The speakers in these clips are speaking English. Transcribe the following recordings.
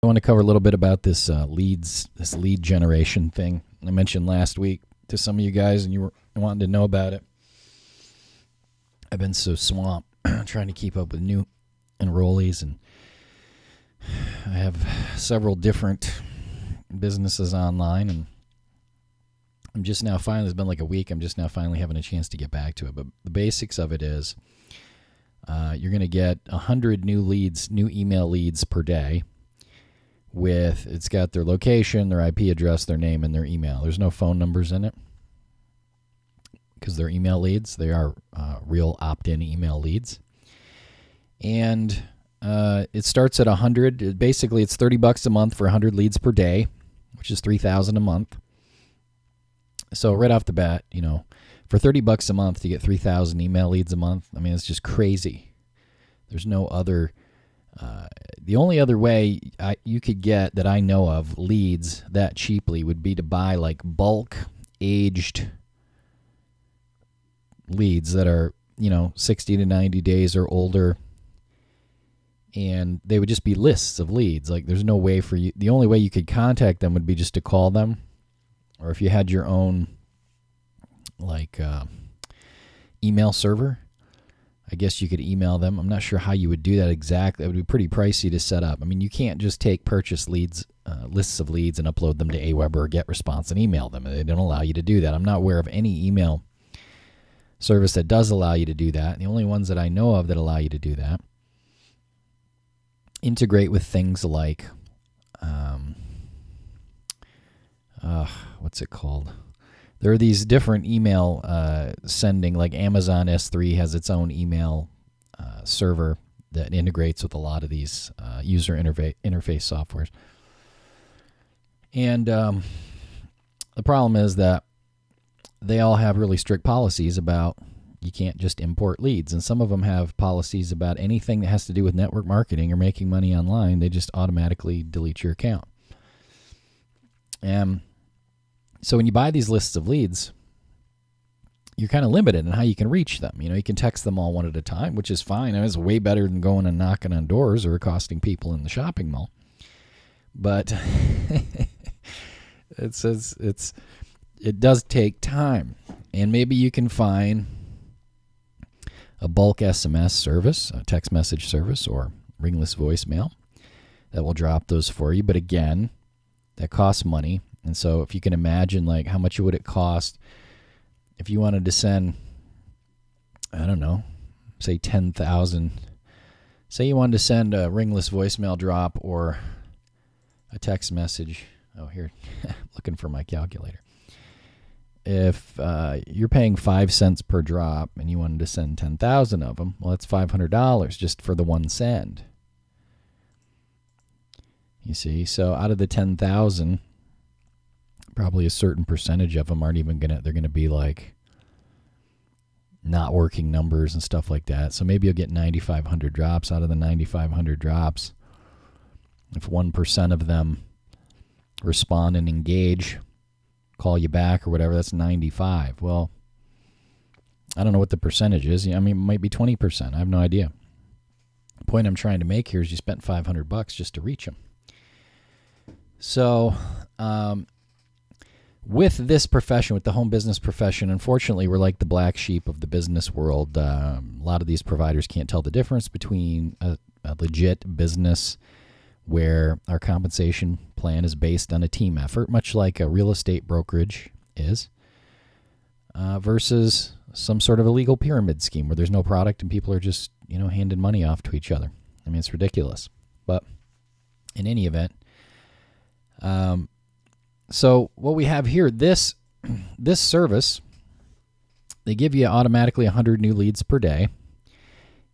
want to cover a little bit about this this lead generation thing I mentioned last week to some of you guys, and you were wanting to know about it. I've been so swamped trying to keep up with new enrollees, and I have several different businesses online, and I'm just now finally, it's been like a week, I'm just now finally having a chance to get back to it. But the basics of it is you're going to get 100 new leads, new email leads per day. It's got their location, their IP address, their name, and their email. There's no phone numbers in it because they're email leads. They are real opt-in email leads. And it starts at 100. Basically, it's $30 a month for 100 leads per day, which is $3,000 a month. So right off the bat, for $30 a month to get 3,000 email leads a month, I mean, it's just crazy. There's no other. The only other way you could get that I know of leads that cheaply would be to buy like bulk aged leads that are 60 to 90 days or older, and they would just be lists of leads. Like there's no way for you. The only way you could contact them would be just to call them, or if you had your own email server, I guess you could email them. I'm not sure how you would do that exactly. It would be pretty pricey to set up. I mean, you can't just take purchase leads, lists of leads, and upload them to Aweber or GetResponse and email them. They don't allow you to do that. I'm not aware of any email service that does allow you to do that. The only ones that I know of that allow you to do that integrate with things like, what's it called? There are these different email sending, like Amazon S3 has its own email server that integrates with a lot of these user interface softwares. And the problem is that they all have really strict policies about you can't just import leads. And some of them have policies about anything that has to do with network marketing or making money online. They just automatically delete your account. So when you buy these lists of leads, you're kind of limited in how you can reach them. You can text them all one at a time, which is fine. It's way better than going and knocking on doors or accosting people in the shopping mall. But it does take time. And maybe you can find a bulk SMS service, a text message service, or ringless voicemail that will drop those for you. But again, that costs money. And so if you can imagine, like, how much would it cost if you wanted to send, I don't know, say 10,000. Say you wanted to send a ringless voicemail drop or a text message. Oh, here, looking for my calculator. If you're paying 5 cents per drop and you wanted to send 10,000 of them, well, that's $500 just for the one send. You see, so out of the 10,000, probably a certain percentage of them aren't even they're going to be like not working numbers and stuff like that. So maybe you'll get 9,500 drops. Out of the 9,500 drops, if 1% of them respond and engage, call you back or whatever, that's 95. Well, I don't know what the percentage is. I mean, it might be 20%. I have no idea. The point I'm trying to make here is you spent $500 just to reach them. So, with this profession, with the home business profession, unfortunately, we're like the black sheep of the business world. A lot of these providers can't tell the difference between a legit business where our compensation plan is based on a team effort, much like a real estate brokerage is, versus some sort of illegal pyramid scheme where there's no product and people are just, handing money off to each other. I mean, it's ridiculous. But in any event, so what we have here, this service, they give you automatically 100 new leads per day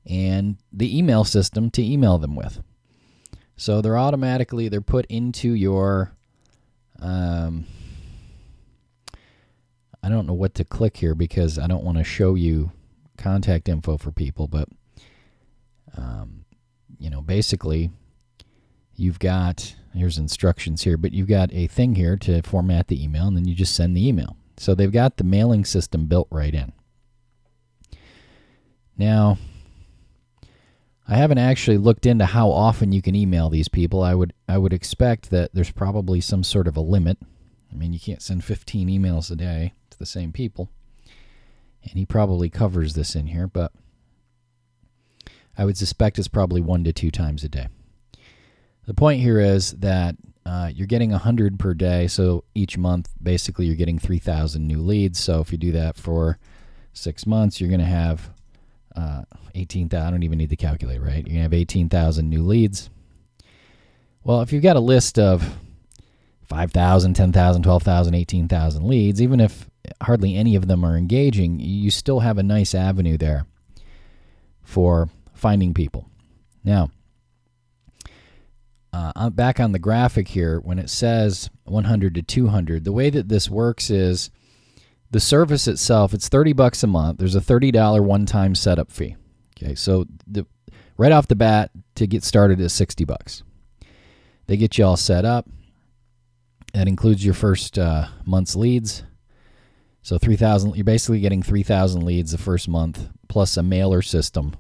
and the email system to email them with. So they're put into your, I don't know what to click here because I don't want to show you contact info for people, but, basically you've got, here's instructions here, but you've got a thing here to format the email, and then you just send the email. So they've got the mailing system built right in. Now, I haven't actually looked into how often you can email these people. I would expect that there's probably some sort of a limit. I mean, you can't send 15 emails a day to the same people. And he probably covers this in here, but I would suspect it's probably 1 to 2 times a day. The point here is that you're getting 100 per day, so each month, basically, you're getting 3,000 new leads. So if you do that for 6 months, you're going to have 18,000. I don't even need to calculate, right? You're going to have 18,000 new leads. Well, if you've got a list of 5,000, 10,000, 12,000, 18,000 leads, even if hardly any of them are engaging, you still have a nice avenue there for finding people. Now, back on the graphic here, when it says 100 to 200, the way that this works is the service itself, it's $30 a month. There's a $30 one-time setup fee. Okay, so right off the bat, to get started is $60. They get you all set up. That includes your first month's leads. So 3,000. You're basically getting 3,000 leads the first month, plus a mailer system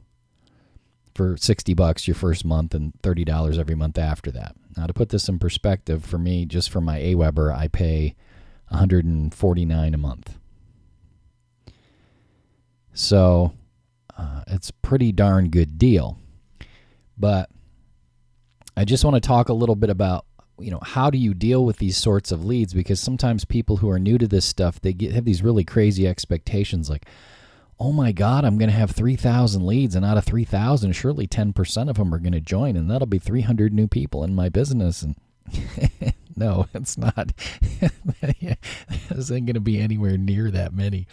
for $60 your first month and $30 every month after that. Now, to put this in perspective, for me, just for my AWeber, I pay $149 a month. So it's a pretty darn good deal. But I just want to talk a little bit about, how do you deal with these sorts of leads? Because sometimes people who are new to this stuff, they have these really crazy expectations like, oh my God, I'm going to have 3,000 leads, and out of 3,000, surely 10% of them are going to join, and that'll be 300 new people in my business. And no, it's not. This ain't going to be anywhere near that many.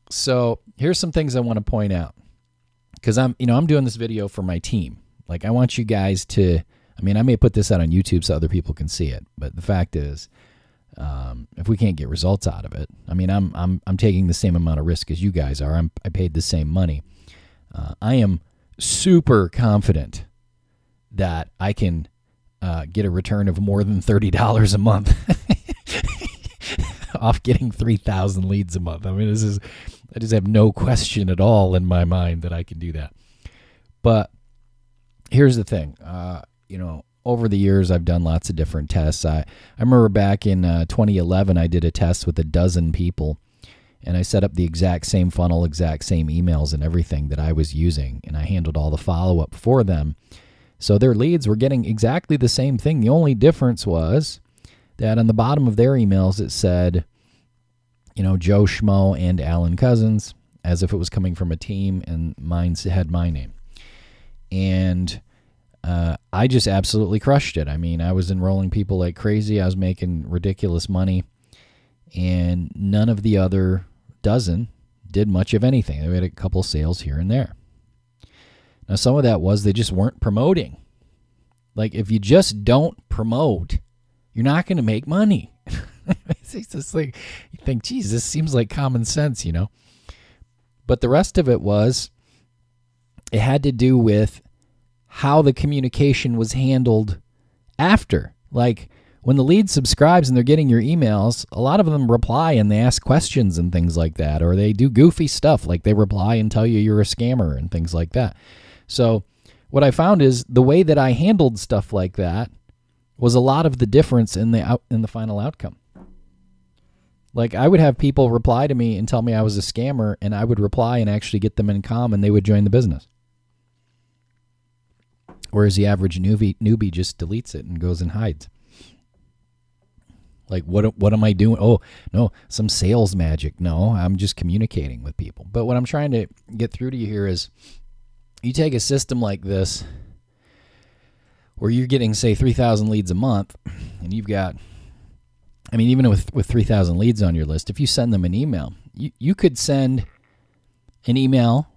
So here's some things I want to point out, because I'm doing this video for my team. Like, I want you guys to, I may put this out on YouTube so other people can see it, but the fact is, if we can't get results out of it, I'm taking the same amount of risk as you guys are. I paid the same money. I am super confident that I can get a return of more than $30 a month off getting 3,000 leads a month. I just have no question at all in my mind that I can do that. But here's the thing, over the years, I've done lots of different tests. I remember back in 2011, I did a test with 12 people, and I set up the exact same funnel, exact same emails and everything that I was using, and I handled all the follow-up for them. So their leads were getting exactly the same thing. The only difference was that on the bottom of their emails, it said, Joe Schmo and Alan Cousins, as if it was coming from a team, and mine had my name. And I just absolutely crushed it. I was enrolling people like crazy. I was making ridiculous money. And none of the other dozen did much of anything. They had a couple sales here and there. Now, some of that was they just weren't promoting. Like, if you just don't promote, you're not going to make money. It's just like, you think, geez, this seems like common sense, But the rest of it was, it had to do with how the communication was handled after. Like, when the lead subscribes and they're getting your emails, a lot of them reply and they ask questions and things like that, or they do goofy stuff, like they reply and tell you you're a scammer and things like that. So what I found is the way that I handled stuff like that was a lot of the difference in the final outcome. Like, I would have people reply to me and tell me I was a scammer, and I would reply and actually get them in calm, and they would join the business. Whereas the average newbie just deletes it and goes and hides. Like, what am I doing? Oh, no, some sales magic. No, I'm just communicating with people. But what I'm trying to get through to you here is, you take a system like this where you're getting, say, 3,000 leads a month, and you've got, even with 3,000 leads on your list, if you send them an email, you could send an email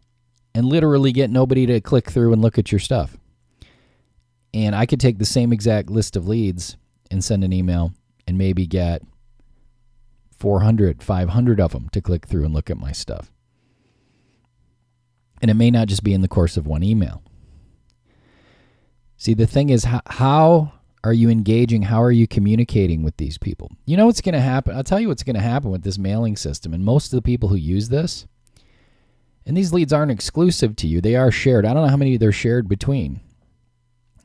and literally get nobody to click through and look at your stuff. And I could take the same exact list of leads and send an email and maybe get 400, 500 of them to click through and look at my stuff. And it may not just be in the course of one email. See, the thing is, how are you engaging? How are you communicating with these people? You know what's going to happen? I'll tell you what's going to happen with this mailing system. And most of the people who use this, And these leads aren't exclusive to you. They are shared. I don't know how many they're shared between.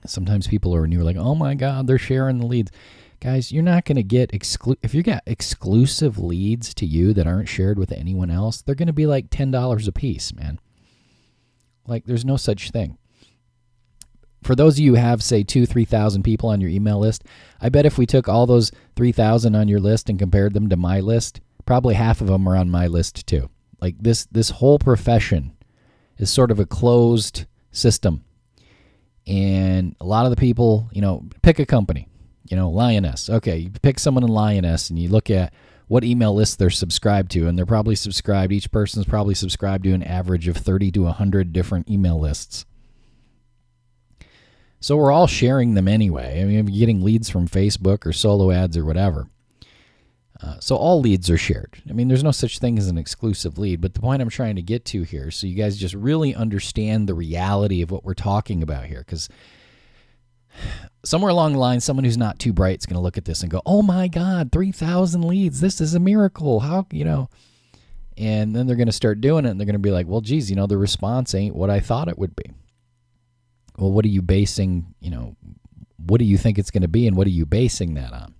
Sometimes people are new, like, oh my God, they're sharing the leads. Guys, you're not going to get if you got exclusive leads to you that aren't shared with anyone else, they're going to be like $10 a piece, man. Like, there's no such thing. For those of you who have, say, 2,000-3,000 people on your email list, I bet if we took all those 3,000 on your list and compared them to my list, probably half of them are on my list too. Like, this whole profession is sort of a closed system. And a lot of the people, pick a company, Lioness. Okay, you pick someone in Lioness and you look at what email list they're subscribed to, and they're probably subscribed, each person's probably subscribed to an average of 30 to 100 different email lists. So we're all sharing them anyway. I mean, you're getting leads from Facebook or solo ads or whatever. So all leads are shared. I mean, there's no such thing as an exclusive lead, but the point I'm trying to get to here, so you guys just really understand the reality of what we're talking about here, because somewhere along the line, someone who's not too bright is going to look at this and go, oh my God, 3,000 leads. This is a miracle. How, and then they're going to start doing it and they're going to be like, well, geez, the response ain't what I thought it would be. Well, what are you basing, what do you think it's going to be and what are you basing that on?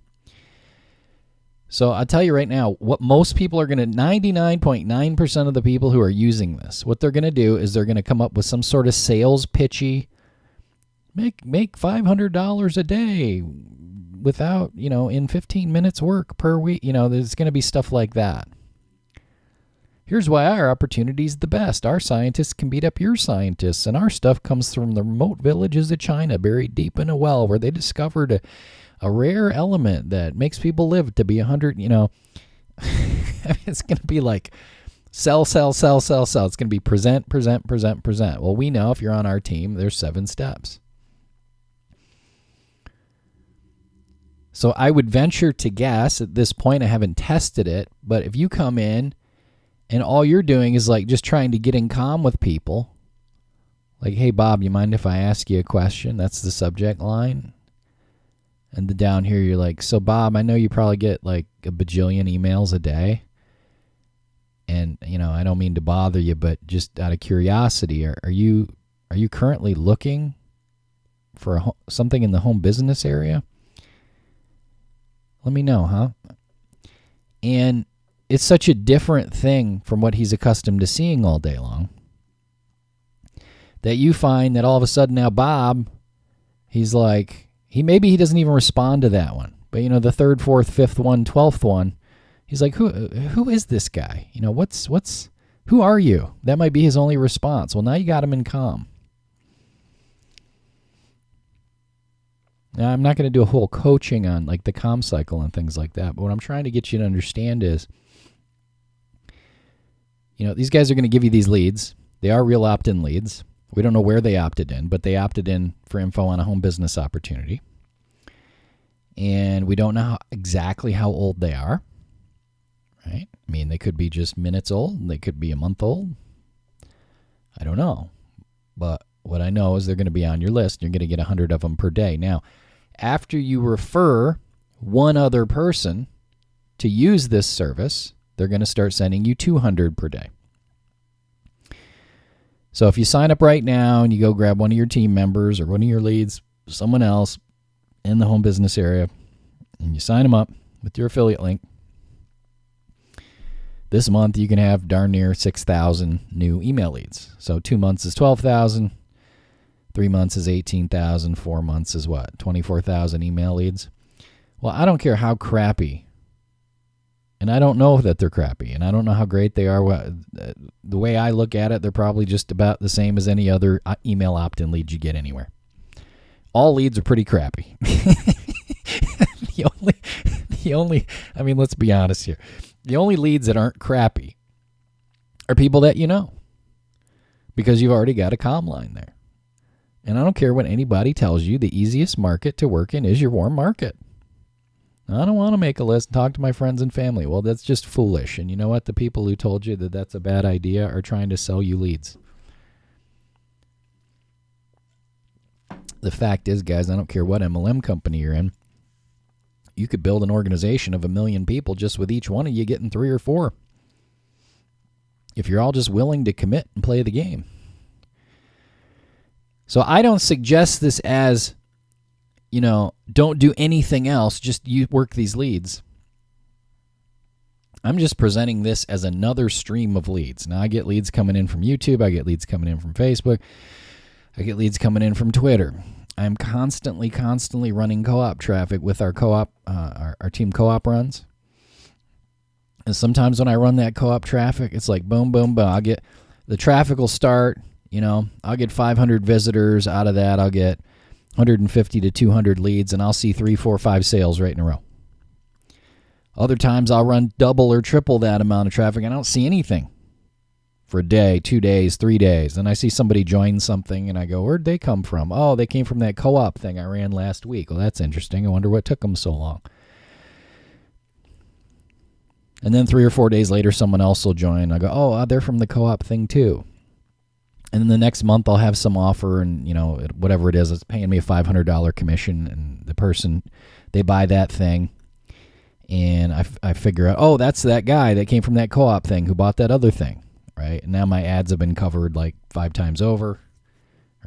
So I'll tell you right now, what most people are going to, 99.9% of the people who are using this, what they're going to do is they're going to come up with some sort of sales pitchy, make $500 a day without, in 15 minutes work per week. There's going to be stuff like that. Here's why our opportunity is the best. Our scientists can beat up your scientists, and our stuff comes from the remote villages of China, buried deep in a well, where they discovered a rare element that makes people live to be 100, it's going to be like sell. It's going to be present. Well, we know if you're on our team, there's 7 steps. So I would venture to guess at this point, I haven't tested it, but if you come in and all you're doing is like just trying to get in calm with people, like, hey, Bob, you mind if I ask you a question? That's the subject line. And down here, you're like, so Bob, I know you probably get like a bajillion emails a day. And, I don't mean to bother you, but just out of curiosity, are you currently looking for something in the home business area? Let me know, huh? And it's such a different thing from what he's accustomed to seeing all day long that you find that all of a sudden now Bob, he's like, maybe he doesn't even respond to that one. But, the 3rd, 4th, 5th one, 12th one, he's like, who is this guy? Who are you? That might be his only response. Well, now you got him in calm. Now, I'm not going to do a whole coaching on like the calm cycle and things like that. But what I'm trying to get you to understand is, these guys are going to give you these leads. They are real opt-in leads. We don't know where they opted in, but they opted in for info on a home business opportunity. And we don't know exactly how old they are, right? I mean, they could be just minutes old. They could be a month old. I don't know. But what I know is they're going to be on your list. You're going to get 100 of them per day. Now, after you refer one other person to use this service, they're going to start sending you 200 per day. So if you sign up right now and you go grab one of your team members or one of your leads, someone else in the home business area, and you sign them up with your affiliate link, this month you can have darn near 6,000 new email leads. So 2 months is 12,000, 3 months is 18,000, 4 months is what? 24,000 email leads. Well, I don't care how crappy, and I don't know that they're crappy, and I don't know how great they are. The way I look at it, they're probably just about the same as any other email opt-in lead you get anywhere. All leads are pretty crappy. I mean, let's be honest here. The only leads that aren't crappy are people that you know, because you've already got a comm line there. And I don't care what anybody tells you, the easiest market to work in is your warm market. I don't want to make a list and talk to my friends and family. Well, that's just foolish. And you know what? The people who told you that that's a bad idea are trying to sell you leads. The fact is, guys, I don't care what MLM company you're in. You could build an organization of 1 million people just with each one of you getting 3 or 4. if you're all just willing to commit and play the game. So I don't suggest this as, don't do anything else, just you work these leads. I'm just presenting this as another stream of leads. Now I get leads coming in from YouTube, I get leads coming in from Facebook, I get leads coming in from Twitter. I'm constantly running co-op traffic with our co-op, our team co-op runs. And sometimes when I run that co-op traffic, it's like boom, boom, boom. The traffic will start, I'll get 500 visitors out of that. I'll get 150 to 200 leads, and I'll see 3, 4, 5 sales right in a row. Other times I'll run double or triple that amount of traffic, and I don't see anything for a day, 2 days, 3 days. And I see somebody join something, and I go, where'd they come from? Oh, they came from that co-op thing I ran last week. Well, that's interesting. I wonder what took them so long. And then 3 or 4 days later, someone else will join. I go, oh, they're from the co-op thing too. And then the next month I'll have some offer, and whatever it is, it's paying me a $500 commission, and the person, they buy that thing, and I figure out, oh, that's that guy that came from that co-op thing who bought that other thing, right? And now my ads have been covered like 5 times over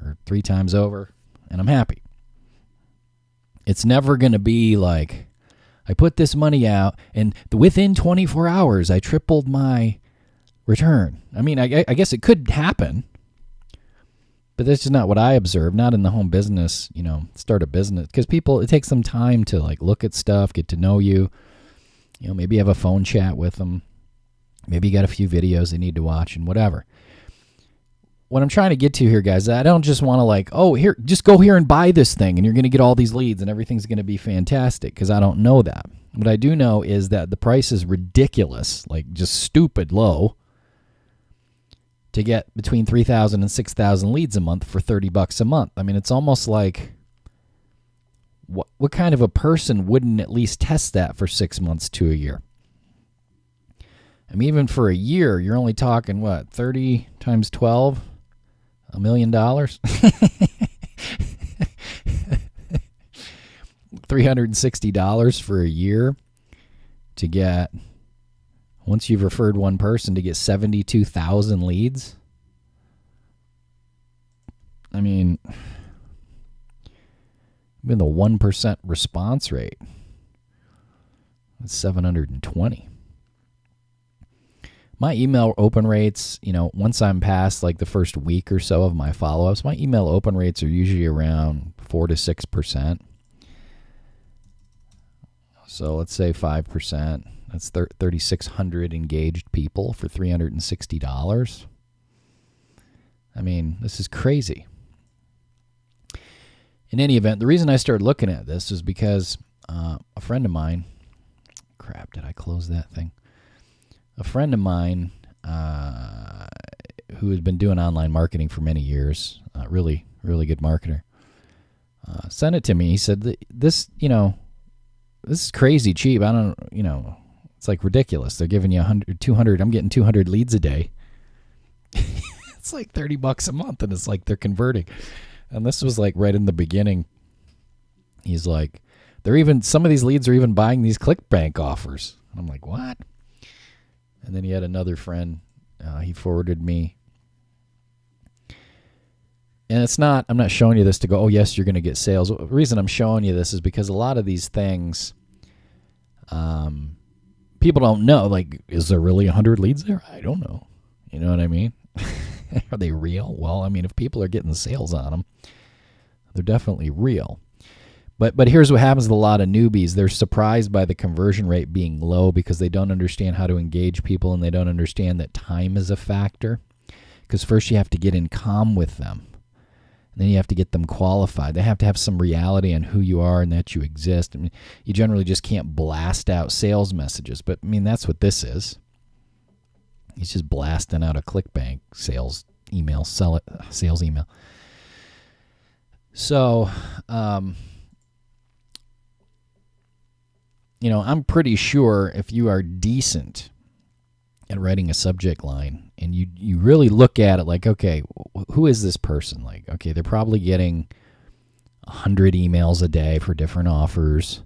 or 3 times over, and I'm happy. It's never going to be like, I put this money out, and within 24 hours I tripled my return. I mean, I guess it could happen, but that's just not what I observe. Not in the home business, start a business. Because it takes some time to like look at stuff, get to know you. Maybe you have a phone chat with them. Maybe you got a few videos they need to watch and whatever. What I'm trying to get to here, guys, I don't just want to like, oh, here, just go here and buy this thing and you're going to get all these leads and everything's going to be fantastic, because I don't know that. What I do know is that the price is ridiculous, like just stupid low, to get between 3,000 and 6,000 leads a month for $30 a month. I mean, it's almost like, what kind of a person wouldn't at least test that for 6 months to a year? I mean, even for a year, you're only talking, 30 times 12? $1 million? $360 for a year to get, once you've referred one person, to get 72,000 leads. I mean, even the 1% response rate, that's 720. My email open rates, once I'm past like the first week or so of my follow-ups, my email open rates are usually around 4 to 6%. So let's say 5%. That's 3,600 engaged people for $360. I mean, this is crazy. In any event, the reason I started looking at this is because a friend of mine, crap, did I close that thing? A friend of mine who has been doing online marketing for many years, really, really good marketer, sent it to me. He said, this is crazy cheap. I don't, it's like ridiculous. They're giving you 100, 200. I'm getting 200 leads a day. It's like $30 a month, and it's like they're converting. And this was like right in the beginning. He's like, some of these leads are even buying these ClickBank offers. And I'm like, what? And then he had another friend, he forwarded me. And I'm not showing you this to go, oh, yes, you're going to get sales. The reason I'm showing you this is because a lot of these things, people don't know, like, is there really 100 leads there? I don't know. You know what I mean? Are they real? Well, I mean, if people are getting sales on them, they're definitely real. But here's what happens with a lot of newbies. They're surprised by the conversion rate being low because they don't understand how to engage people, and they don't understand that time is a factor. Because first you have to get in calm with them. And then you have to get them qualified. They have to have some reality on who you are and that you exist. I mean, you generally just can't blast out sales messages. But, I mean, that's what this is. He's just blasting out a ClickBank sales email, sales email. So, I'm pretty sure if you are decent at writing a subject line and you really look at it like, okay, who is this person? Like, okay, they're probably getting 100 emails a day for different offers.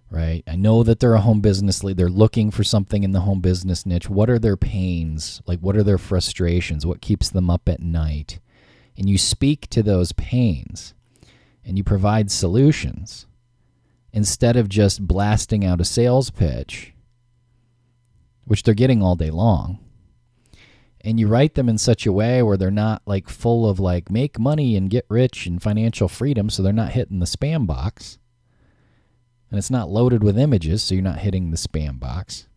right? I know that they're a home business lead. They're looking for something in the home business niche. What are their pains? Like, what are their frustrations? What keeps them up at night? And you speak to those pains and you provide solutions instead of just blasting out a sales pitch, which they're getting all day long. And you write them in such a way where they're not like full of like make money and get rich and financial freedom, so they're not hitting the spam box. And it's not loaded with images, so you're not hitting the spam box.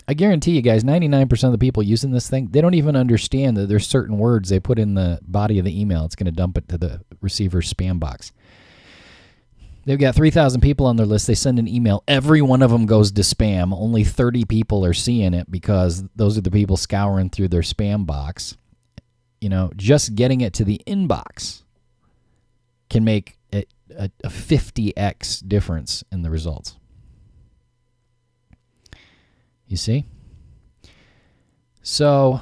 I guarantee you guys, 99% of the people using this thing, they don't even understand that there's certain words they put in the body of the email. It's going to dump it to the receiver's spam box. They've got 3,000 people on their list. They send an email. Every one of them goes to spam. Only 30 people are seeing it because those are the people scouring through their spam box. You know, just getting it to the inbox can make it a 50x difference in the results. You see? So,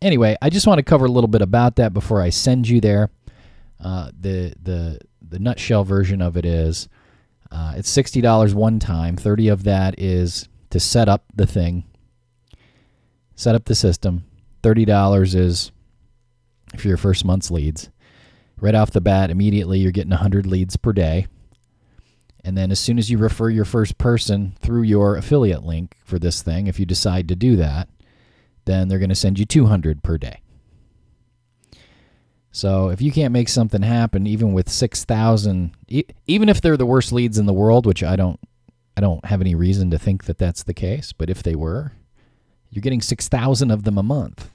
anyway, I just want to cover a little bit about that before I send you there. The nutshell version of it is it's $60 one time. 30 of that is to set up the thing, set up the system. $30 is for your first month's leads. Right off the bat, immediately you're getting 100 leads per day. And then as soon as you refer your first person through your affiliate link for this thing, if you decide to do that, then they're going to send you 200 per day. So if you can't make something happen, even with 6,000, even if they're the worst leads in the world, which I don't have any reason to think that that's the case, but if they were, you're getting 6,000 of them a month.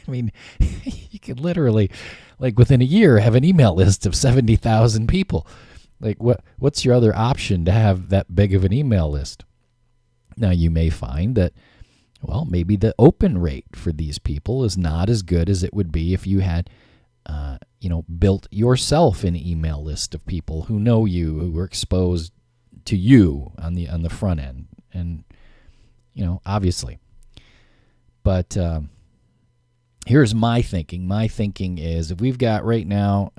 I mean, you could literally, like within a year, have an email list of 70,000 people. Like what's your other option to have that big of an email list? Now you may find that, well, maybe the open rate for these people is not as good as it would be if you had, built yourself an email list of people who know you, who were exposed to you on the front end, and obviously. But here's my thinking. My thinking is if we've got right now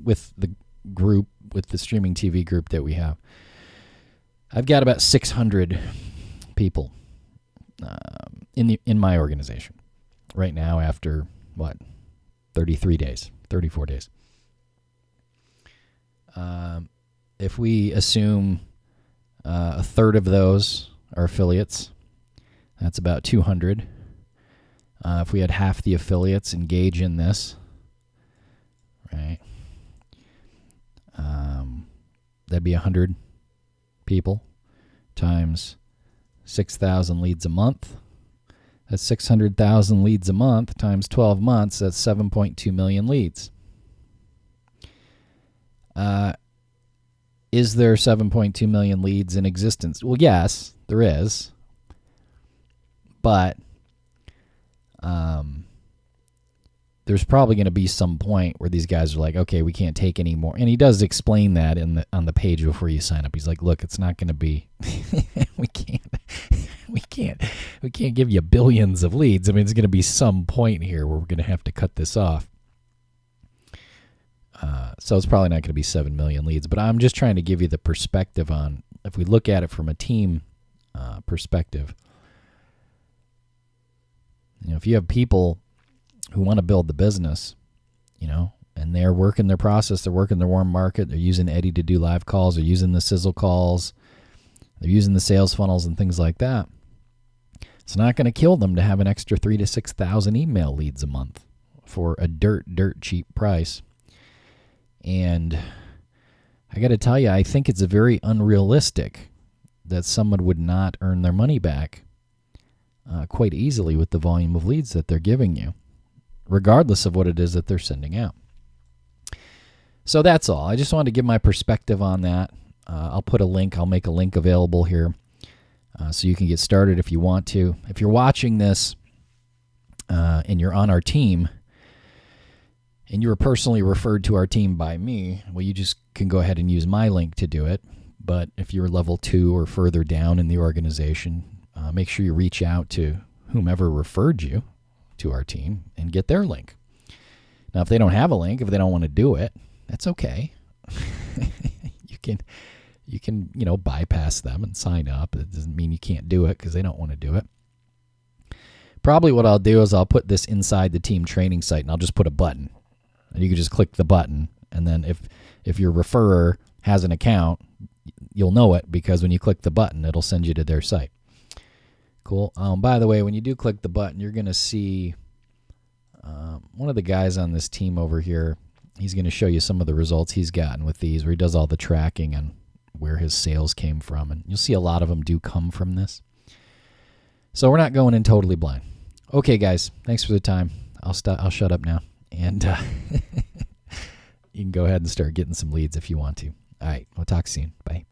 with the group, with the streaming TV group that we have, I've got about 600 people in my organization right now after 34 days. If we assume a third of those are affiliates, that's about 200. If we had half the affiliates engage in this, right, that'd be 100 people times 6,000 leads a month. That's 600,000 leads a month times 12 months. That's 7.2 million leads. Is there 7.2 million leads in existence? Well, yes, there is. But there's probably going to be some point where these guys are like, okay, we can't take any more. And he does explain that on the page before you sign up. He's like, look, it's not going to be, we can't give you billions of leads. I mean, there's going to be some point here where we're going to have to cut this off. So it's probably not going to be 7 million leads, but I'm just trying to give you the perspective on, if we look at it from a team perspective, if you have people who want to build the business, and they're working their process, they're working their warm market, they're using Eddie to do live calls, they're using the sizzle calls, they're using the sales funnels and things like that. It's not going to kill them to have an extra 3,000 to 6,000 email leads a month for a dirt cheap price. And I got to tell you, I think it's very unrealistic that someone would not earn their money back quite easily with the volume of leads that they're giving you, regardless of what it is that they're sending out. So that's all. I just wanted to give my perspective on that. I'll make a link available here so you can get started if you want to. If you're watching this and you're on our team and you were personally referred to our team by me, well, you just can go ahead and use my link to do it. But if you're level 2 or further down in the organization, make sure you reach out to whomever referred you to our team and get their link. Now, if they don't have a link, if they don't want to do it, that's okay. you can bypass them and sign up. It doesn't mean you can't do it because they don't want to do it. Probably what I'll do is I'll put this inside the team training site, and I'll just put a button. And you can just click the button, and then if your referrer has an account, you'll know it because when you click the button, it'll send you to their site. Cool. By the way, when you do click the button, you're going to see one of the guys on this team over here. He's going to show you some of the results he's gotten with these, where he does all the tracking and where his sales came from. And you'll see a lot of them do come from this. So we're not going in totally blind. Okay, guys, thanks for the time. I'll shut up now. And you can go ahead and start getting some leads if you want to. All right, we'll talk soon. Bye.